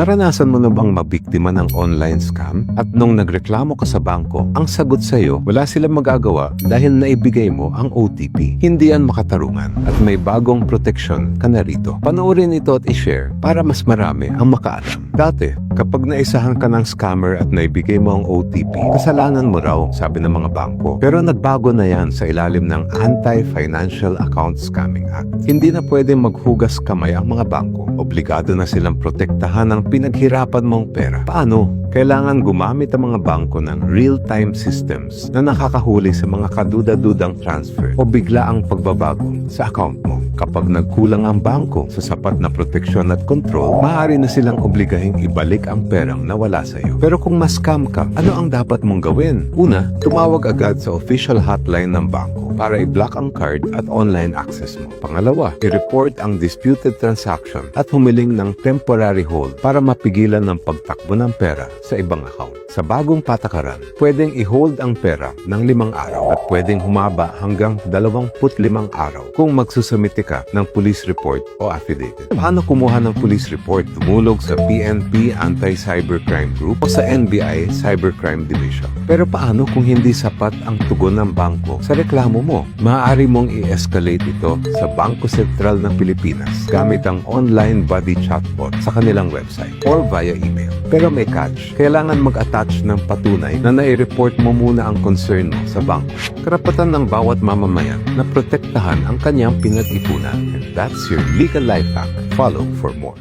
Naranasan mo na bang mabiktima ng online scam? At nung nagreklamo ka sa bangko, ang sagot sa'yo, wala silang magagawa dahil naibigay mo ang OTP. Hindi yan makatarungan at may bagong proteksyon ka na rito. Panoorin ito at i-share para mas marami ang makaalam. Dati, kapag naisahan ka ng scammer at naibigay mo ang OTP, kasalanan mo raw, sabi ng mga bangko. Pero nagbago na yan sa ilalim ng Anti-Financial Account Scamming Act. Hindi na pwedeng maghugas kamay ang mga bangko. Obligado na silang protektahan ang pinaghirapan mong pera. Paano? Kailangan gumamit ang mga bangko ng real-time systems na nakakahuli sa mga kaduda-dudang transfer o bigla ang pagbabago sa account mo. Kapag nagkulang ang bangko sa sapat na proteksyon at control, maaari na silang obligahing ibalik ang perang nawala sa iyo. Pero kung ma-scam ka, ano ang dapat mong gawin? Una, tumawag agad sa official hotline ng bangko para i-block ang card at online access mo. Pangalawa, i-report ang disputed transaction at humiling ng temporary hold para mapigilan ng pagtakbo ng pera sa ibang account. Sa bagong patakaran, pwedeng i-hold ang pera ng 5 araw at pwedeng humaba hanggang 25 araw kung magsusumite ka ng police report o affidavit. Paano kumuha ng police report? Tumulog sa PNP Anti-Cybercrime Group o sa NBI Cybercrime Division. Pero paano kung hindi sapat ang tugon ng bangko sa reklamo mo? Maaari mong i-escalate ito sa Bangko Sentral ng Pilipinas gamit ang online body chatbot sa kanilang website or via email. Pero may catch, kailangan mag-attach ng patunay na nai-report mo muna ang concern mo sa bangko. Karapatan ng bawat mamamayan na protektahan ang kanyang pinag-ipunan. And that's your legal life hack. Follow for more.